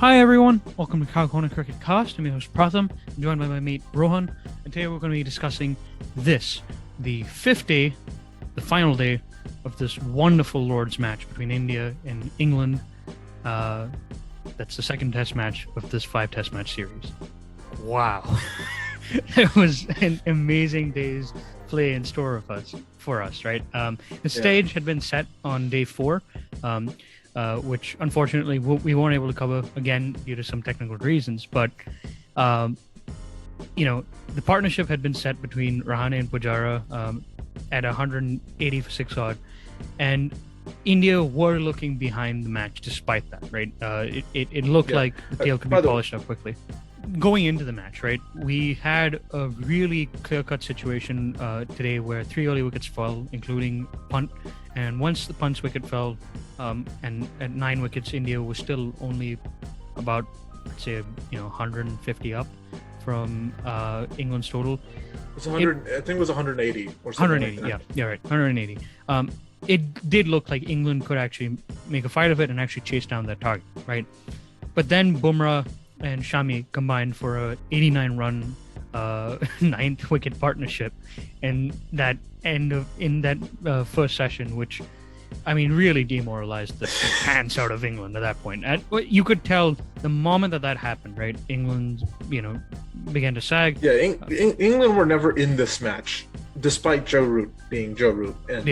Hi everyone, welcome to Kalkona Cricket Cast. I'm your host Pratham, I'm joined by my mate Rohan, and today we're going to be discussing this, the fifth day, the final day of this wonderful Lord's match between India and England. That's the second test match of this 5-test match series. Wow. It was an amazing day's play in store for us, right? The stage had been set on day 4, which unfortunately we weren't able to cover again due to some technical reasons. But the partnership had been set between Rahane and Pujara at 180 for 6 odd, and India were looking behind the match despite that, right? It looked like the tail could be polished up quickly. Going into the match, right, we had a really clear-cut situation today where 3 early wickets fell, including punt. And once the punt's wicket fell, and at 9 wickets, India was still only about, let's say, 150 up from England's total. It's 100. I think it was 180 or something. 180, like that. Yeah, right, 180. It did look like England could actually make a fight of it and actually chase down that target, right? But then Bumrah and Shami combined for a 89-run 9th wicket partnership, and that first session, which really demoralized the pants out of England at that point. You could tell the moment that happened, right? England, began to sag. Yeah, England were never in this match, despite Joe Root being Joe Root and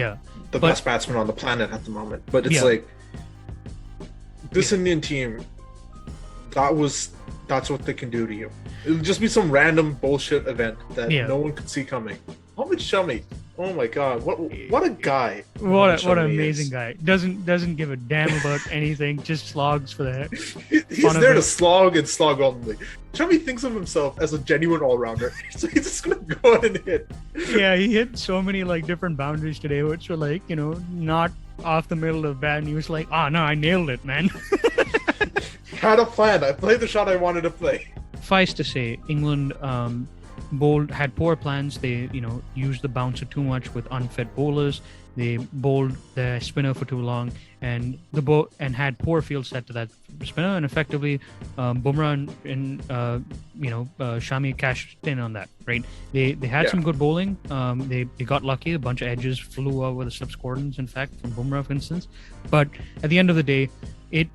the best batsman on the planet at the moment. But it's like this Indian team. That's what they can do to you. It would just be some random bullshit event that no one could see coming. Mohammad Shami, oh my god, what a guy! What an amazing guy! Doesn't give a damn about anything. Just slogs for that. He's there to slog and slog only. Shami thinks of himself as a genuine all-rounder, so he's just gonna go out and hit. Yeah, he hit so many different boundaries today, which were not off the middle of bat, and he was like, no, I nailed it, man. Had a plan. I played the shot I wanted to play. Suffice to say, England had poor plans. They used the bouncer too much with unfit bowlers. They bowled their spinner for too long, and had poor field set to that spinner, and effectively Bumrah and Shami cashed in on that, right? They had some good bowling. They got lucky. A bunch of edges flew over the slips cordons, in fact, from Bumrah, for instance. But at the end of the day, it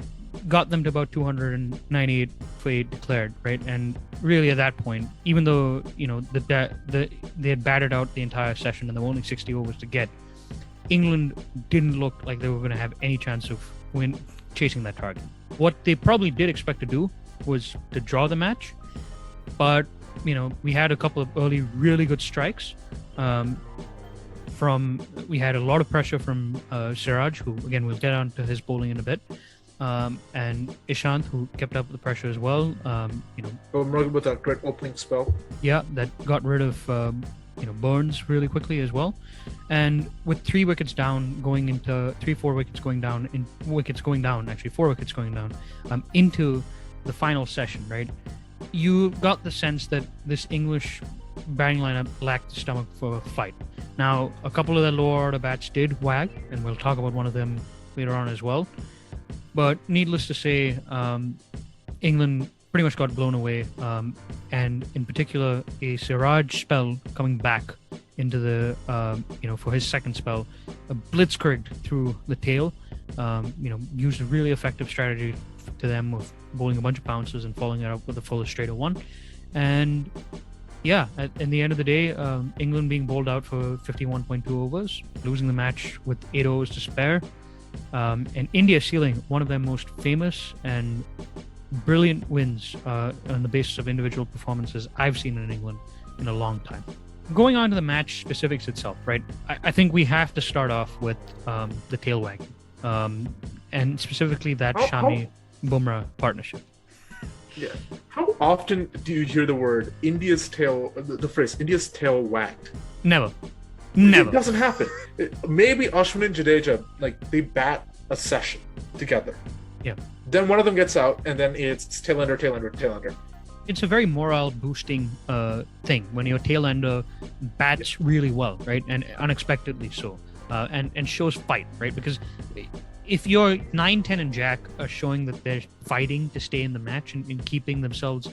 got them to about 298 for 8 declared, right? And really at that point, even though they had batted out the entire session and there were only 60 overs to get, England didn't look like they were going to have any chance of chasing that target. What they probably did expect to do was to draw the match, but we had a couple of early really good strikes. We had a lot of pressure from Siraj, who again we'll get onto his bowling in a bit. And Ishant, who kept up with the pressure as well. With a great opening spell. Yeah, that got rid of Burns really quickly as well. And with 4 wickets going down into the final session, right? You got the sense that this English batting lineup lacked the stomach for a fight. Now, a couple of the lower order bats did wag, and we'll talk about one of them later on as well. But needless to say, England pretty much got blown away, and in particular, a Siraj spell coming back into the, for his second spell, a blitzkrieg through the tail, used a really effective strategy to them of bowling a bunch of bounces and following it up with a full straighter one. And in the end of the day, England being bowled out for 51.2 overs, losing the match with 8 overs to spare. And India sealing one of their most famous and brilliant wins on the basis of individual performances I've seen in England in a long time. Going on to the match specifics itself, right? I think we have to start off with the tail wagging, and specifically that Shami-Bumrah partnership. Yeah. How often do you hear the word India's tail, the phrase India's tail wagged? Never. It doesn't happen. Maybe Ashwin and Jadeja, they bat a session together. Yeah. Then one of them gets out, and then it's tailender. It's a very morale boosting thing when your tailender bats really well, right, and unexpectedly so, and shows fight, right? Because if your 9, 10, and Jack are showing that they're fighting to stay in the match and keeping themselves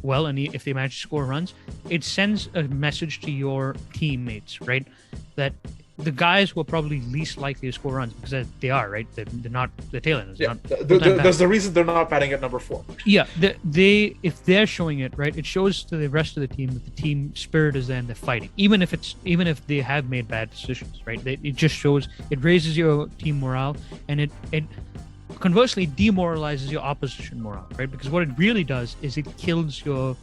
well, and if they manage to score runs, it sends a message to your teammates, right? That the guys who are probably least likely to score runs, because they are, right? They're not the tailenders. Yeah, there's the reason they're not batting at number 4. Yeah, they if they're showing it, right, it shows to the rest of the team that the team spirit is there and they're fighting, even if they have made bad decisions, right? It just shows, it raises your team morale, and it conversely demoralizes your opposition morale, right? Because what it really does is it kills your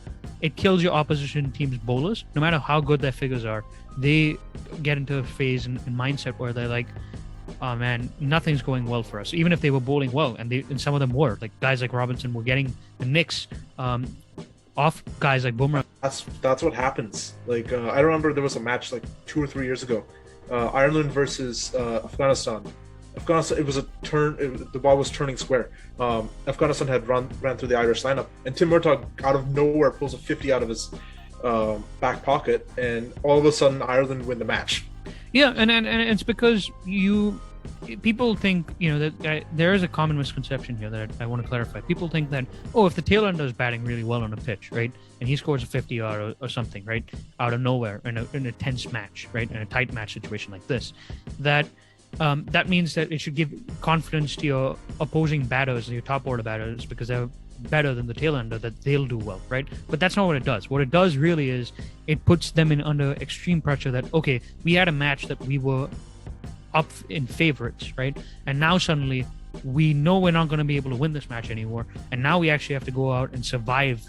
opposition team's bowlers. No matter how good their figures are, they get into a phase and mindset where they're like, oh man, nothing's going well for us. Even if they were bowling well, and some of them were, like guys like Robinson were getting the nicks off guys like Bumrah. That's what happens. Like I remember there was a match like 2 or 3 years ago, Ireland versus Afghanistan. It was a turn. The ball was turning square. Afghanistan had ran through the Irish lineup, and Tim Murtagh out of nowhere pulls a 50 out of his back pocket, and all of a sudden Ireland win the match. Yeah, and it's because people think, that there is a common misconception here that I want to clarify. People think that, if the tailender is batting really well on a pitch, right, and he scores a 50 or something, right, out of nowhere in a tense match, right, in a tight match situation like this, that means that it should give confidence to your opposing batters, your top order batters, because they're better than the tailender, that they'll do well, right? But that's not what it does. What it does really is it puts them under extreme pressure that, okay, we had a match that we were up in favorites, right? And now suddenly we know we're not going to be able to win this match anymore. And now we actually have to go out and survive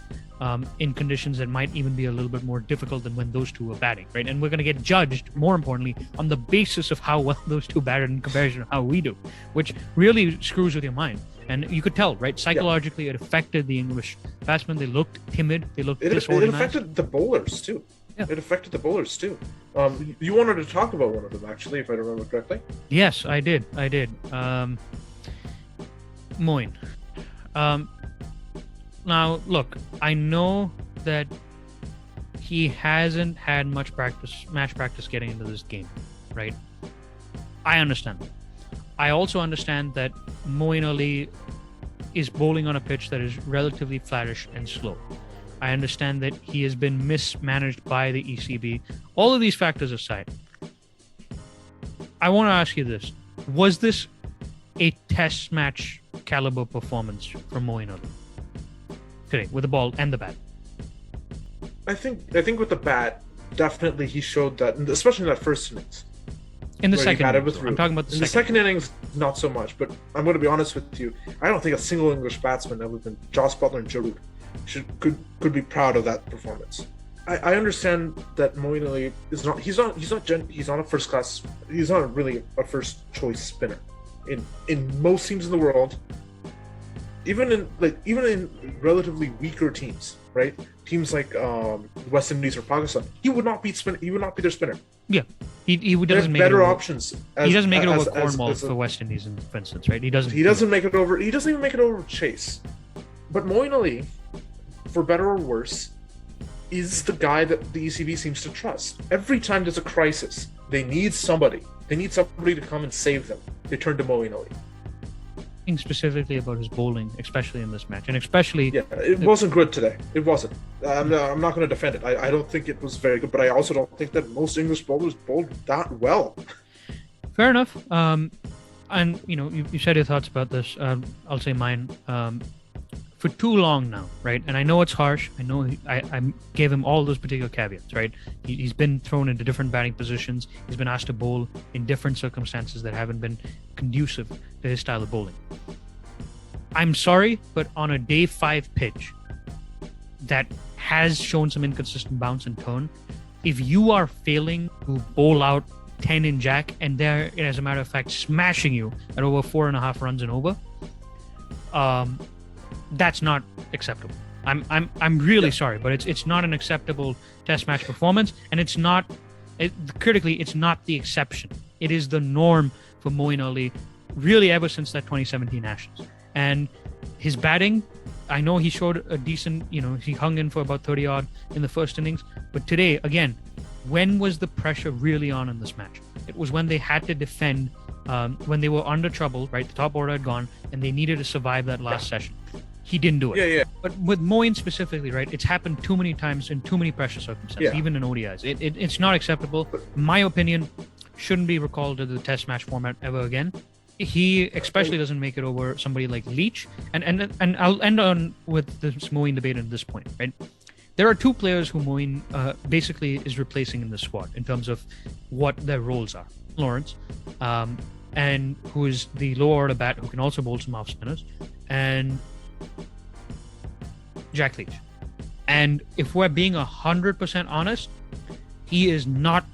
in conditions that might even be a little bit more difficult than when those two are batting, right? And we're going to get judged, more importantly, on the basis of how well those two batted in comparison to how we do, which really screws with your mind. And you could tell, right? Psychologically, it affected the English batsmen. They looked timid. They looked disorganized. It affected the bowlers, too. Yeah. It affected the bowlers, too. You wanted to talk about one of them, actually, if I remember correctly. Yes, I did. Moeen. Now, look, I know that he hasn't had much match practice getting into this game, right? I understand that. I also understand that Moeen Ali is bowling on a pitch that is relatively flattish and slow. I understand that he has been mismanaged by the ECB. All of these factors aside, I want to ask you this. Was this a test match caliber performance from Moeen Ali today, with the ball and the bat? I think with the bat, definitely he showed that, especially in that first innings. In the second innings, I'm talking about the second innings, not so much. But I'm going to be honest with you. I don't think a single English batsman, other than Jos Buttler and Joe Root, could be proud of that performance. I understand that Moeen Ali is not. He's not a first class. He's not really a first choice spinner. In most teams in the world, even in relatively weaker teams, right? Teams like West Indies or Pakistan, he would not be their spinner. Yeah, he doesn't make better options. He doesn't make it over Cornwall for West Indies, for instance, right? He doesn't make it over. He doesn't even make it over Chase. But Moeen Ali, for better or worse, is the guy that the ECB seems to trust. Every time there's a crisis, they need somebody to come and save them. They turn to Moeen Ali. Specifically about his bowling, especially in this match, and especially it wasn't good today. It wasn't. I'm not going to defend it. I don't think it was very good, but I also don't think that most English bowlers bowled that well. Fair enough. And you said your thoughts about this. I'll say mine. For too long now, right? And I know it's harsh. I know I gave him all those particular caveats, right? He's been thrown into different batting positions. He's been asked to bowl in different circumstances that haven't been conducive to his style of bowling. I'm sorry, but on a day 5 pitch that has shown some inconsistent bounce and turn, if you are failing to bowl out 10 in Jack and they're, as a matter of fact, smashing you at over 4.5 runs and over, that's not acceptable. I'm really sorry, but it's not an acceptable test match performance, and it's not the exception. It is the norm for Moeen Ali, really ever since that 2017 Ashes. And his batting, I know he showed a decent, he hung in for about 30 odd in the first innings, but today, again, when was the pressure really on in this match? It was when they had to defend when they were under trouble, right? The top order had gone, and they needed to survive that last session. He didn't do it. Yeah. But with Moeen specifically, right? It's happened too many times in too many pressure circumstances, even in ODIs. It's not acceptable. In my opinion, shouldn't be recalled to the Test match format ever again. He especially doesn't make it over somebody like Leach. And I'll end on with this Moeen debate at this point, right? There are two players who Moeen basically is replacing in the squad in terms of what their roles are. Lawrence, and who is the lower order bat who can also bowl some off spinners, and Jack Leach. And if we're being 100% honest, he is not,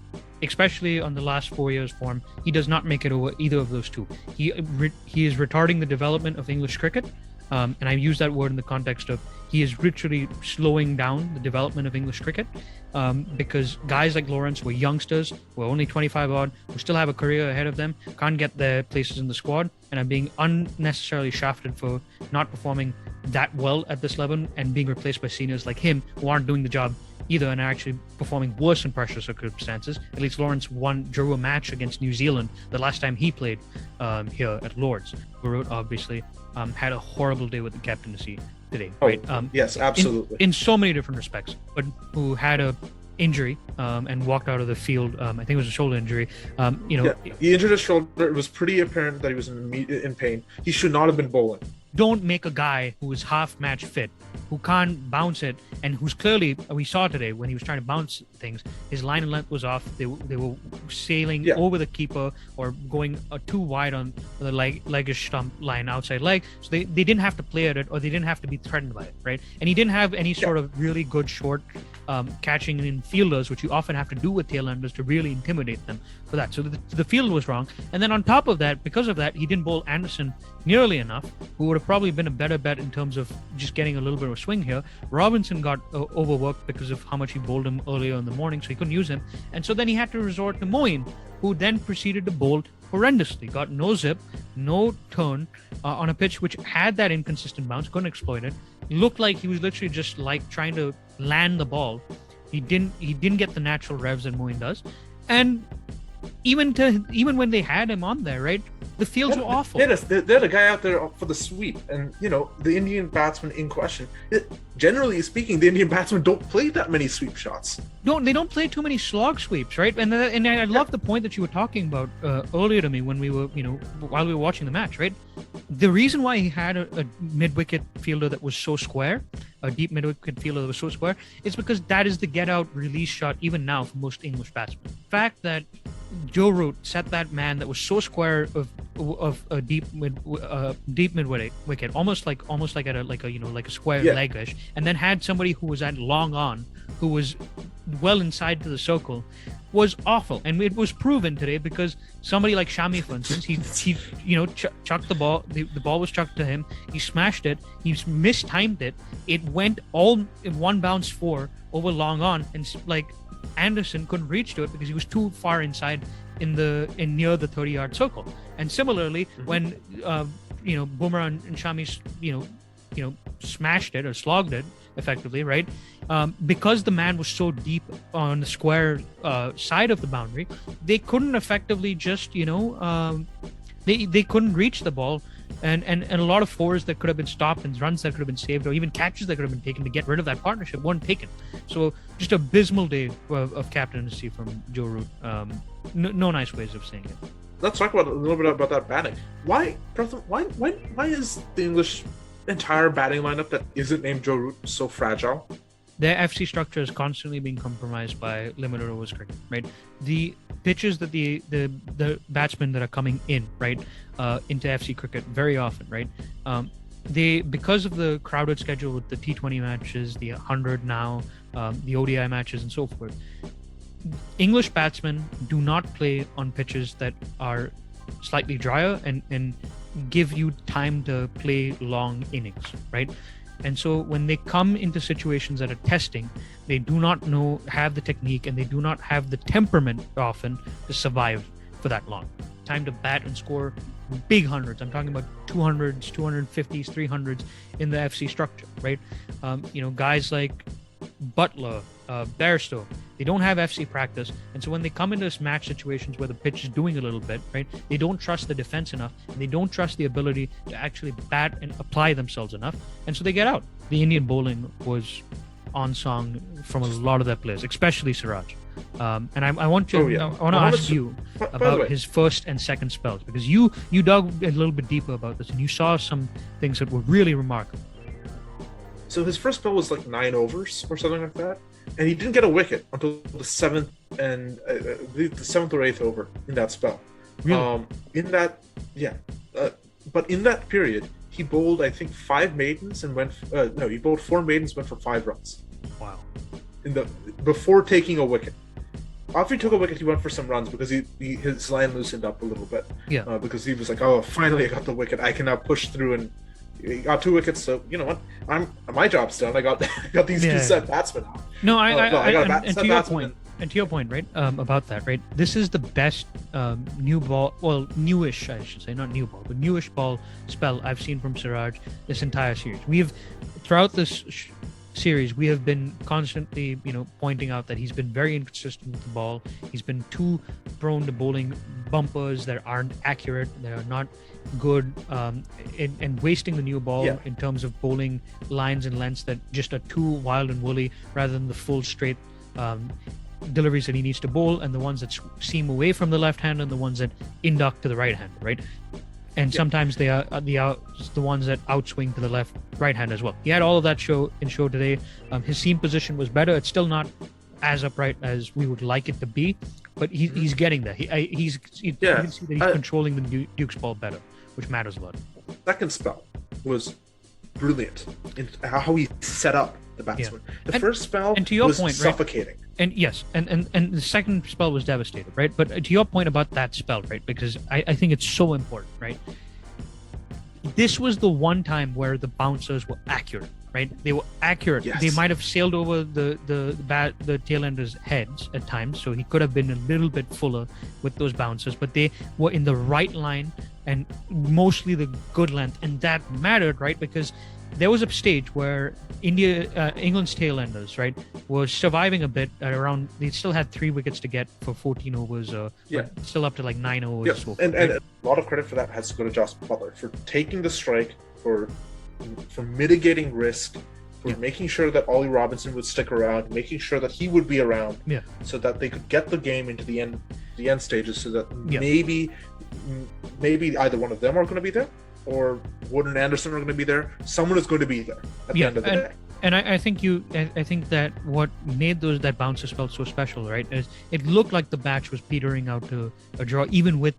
especially on the last 4 years form, he does not make it over either of those two. He is retarding the development of English cricket, and I use that word in the context of he is literally slowing down the development of English cricket, because guys like Lawrence, who are youngsters, who are only 25 odd, who still have a career ahead of them, can't get their places in the squad, and are being unnecessarily shafted for not performing that well at this level and being replaced by seniors like him who aren't doing the job either and are actually performing worse in pressure circumstances. At least Lawrence drew a match against New Zealand the last time he played here at Lords. Burrow obviously had a horrible day with the captaincy today, right? Yes, absolutely. In so many different respects, but who had a injury and walked out of the field. I think it was a shoulder injury. He injured his shoulder. It was pretty apparent that he was in pain. He should not have been bowling. Don't make a guy who is half match fit, who can't bounce it, and who's clearly, we saw today when he was trying to bounce things, his line and length was off. They were sailing over the keeper or going too wide on the leggish stump line, outside leg. So they didn't have to play at it, or they didn't have to be threatened by it, right? And he didn't have any sort of really good short catching in fielders, which you often have to do with tailenders to really intimidate them for that. So the field was wrong. And then on top of that, because of that, he didn't bowl Anderson nearly enough, who would have probably been a better bet in terms of just getting a little bit of a swing here. Robinson got overworked because of how much he bowled him earlier in the morning, so he couldn't use him. And so then he had to resort to Moeen, who then proceeded to bowl horrendously. Got no zip, no turn on a pitch which had that inconsistent bounce, couldn't exploit it. Looked like he was literally just like trying to land the ball. He didn't get the natural revs that Moeen does. And even when they had him on there, right, the fields were awful. They had a guy out there for the sweep, and the Indian batsman in question. Generally speaking, the Indian batsmen don't play that many sweep shots. They don't play too many slog sweeps, right? And I love the point that you were talking about earlier to me when we were, while we were watching the match, right? The reason why he had a mid-wicket fielder that was so square, a deep mid-wicket fielder that was so square, is because that is the get-out release shot even now for most English batsmen. The fact that Joe Root set that man that was so square of a deep mid wicket, almost like at a square leg-ish, and then had somebody who was at long on, who was well inside to the circle, was awful. And it was proven today because somebody like Shami, for instance, he chucked the ball. The ball was chucked to him. He smashed it. He mistimed it. It went all in one bounce over long on, and Anderson couldn't reach to it because he was too far inside in near the 30-yard circle. And similarly, when Bumrah and Shami smashed it or slogged it effectively, right? Because the man was so deep on the square side of the boundary, they couldn't effectively just they couldn't reach the ball. And a lot of fours that could have been stopped and runs that could have been saved, or even catches that could have been taken to get rid of that partnership weren't taken. So just abysmal day of captaincy from Joe Root. No nice ways of saying it. Let's talk about a little bit about that batting. Why is the English entire batting lineup that isn't named Joe Root so fragile? Their FC structure is constantly being compromised by limited overs cricket, right? The pitches that the batsmen that are coming in, right, into FC cricket very often, right? They, because of the crowded schedule with the T20 matches, the 100 now, the ODI matches and so forth, English batsmen do not play on pitches that are slightly drier and give you time to play long innings, right? And so when they come into situations that are testing, they do not have the technique, and they do not have the temperament often to survive for that long. Time to bat and score big hundreds. I'm talking about 200s, 250s, 300s in the FC structure, right? Guys like Butler, Bairstow, They don't have FC practice. And so when they come into match situations where the pitch is doing a little bit, right, they don't trust the defense enough, and they don't trust the ability to actually bat and apply themselves enough. And so they get out. The Indian bowling was on song from a lot of their players, especially Siraj. And I want to ask you about his first and second spells, because you dug a little bit deeper about this and you saw some things that were really remarkable. So his first spell was like 9 overs or something like that, and he didn't get a wicket until the seventh or eighth over in that spell. Really? But in that period, he bowled I think 5 maidens and he bowled 4 maidens, went for 5 runs. Wow. Before taking a wicket. After he took a wicket, he went for some runs because his line loosened up a little bit. Yeah. Because he was like, oh, finally I got the wicket. I can now push through, and he got 2 wickets. So you know what? My job's done. I got these 2 set batsmen out. No, to your point, right? About that, right? This is the best newish, I should say, not new ball, but newish ball spell I've seen from Siraj this entire series. Throughout this series, we have been constantly, pointing out that he's been very inconsistent with the ball. He's been too prone to bowling bumpers that aren't accurate, that are not good, and wasting the new ball in terms of bowling lines and lengths that just are too wild and woolly, rather than the full straight deliveries that he needs to bowl, and the ones that seam away from the left hand and the ones that induct to the right hand, right? And sometimes they are the ones that outswing to the right hand as well. He had all of that in show today. His seam position was better. It's still not as upright as we would like it to be, but he's getting there. You can see that he's controlling the Duke's ball better, which matters a lot. Second spell was brilliant in how he set up the batsman. The first spell and to your was point, suffocating. Right? And yes, and the second spell was devastating, right? But to your point about that spell, right? Because I think it's so important, right? This was the one time where the bouncers were accurate, right? They were accurate. Yes. They might have sailed over the tailenders' heads at times, so he could have been a little bit fuller with those bouncers, but they were in the right line and mostly the good length, and that mattered, right? Because there was a stage where England's tailenders, right, was surviving a bit at around. They still had 3 wickets to get for 14 overs, but still up to like 9 overs. Yeah. So forth, and a lot of credit for that has to go to Jasprit Bumrah for taking the strike, for mitigating risk, for making sure that Ollie Robinson would stick around, making sure that he would be around, so that they could get the game into the end stages, so that maybe either one of them are going to be there, or Wood and Anderson are going to be there. Someone is going to be there at the end of the day. And I think that what made that bouncer spell so special, right, is it looked like the batch was petering out to a draw, even with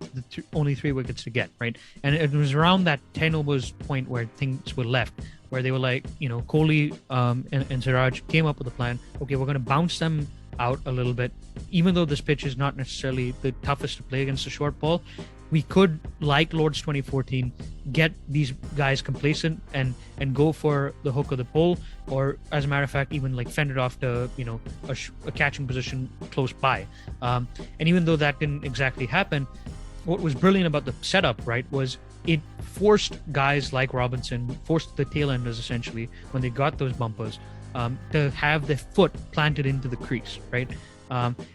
only 3 wickets to get, right? And it was around that 10 overs point where things were left, where they were like, Kohli and Siraj came up with a plan. Okay, we're going to bounce them out a little bit, even though this pitch is not necessarily the toughest to play against a short ball. We could, like Lords 2014, get these guys complacent and go for the hook of the pole, or as a matter of fact, even like fend it off to a catching position close by. And even though that didn't exactly happen, what was brilliant about the setup, right, was it forced guys like Robinson, forced the tailenders essentially, when they got those bumpers, to have their foot planted into the crease, right?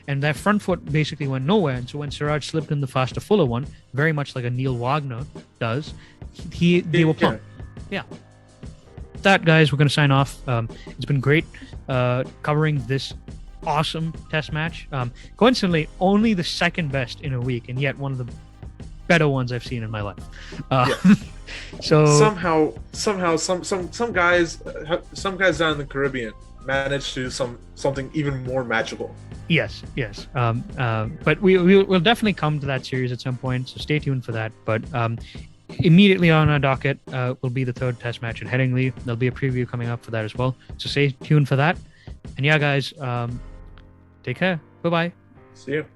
And that front foot basically went nowhere. And so when Siraj slipped in the faster, fuller one, very much like a Neil Wagner does, they were pumped. Yeah. With that, guys, we're going to sign off. It's been great covering this awesome test match. Coincidentally, only the second best in a week, and yet one of the better ones I've seen in my life. So somehow some guys down in the Caribbean managed to do something even more magical. Yes. But we'll definitely come to that series at some point, so stay tuned for that. But immediately on our docket will be the 3rd test match at Headingley. There'll be a preview coming up for that as well, so stay tuned for that. And yeah, guys, take care. Bye-bye. See you.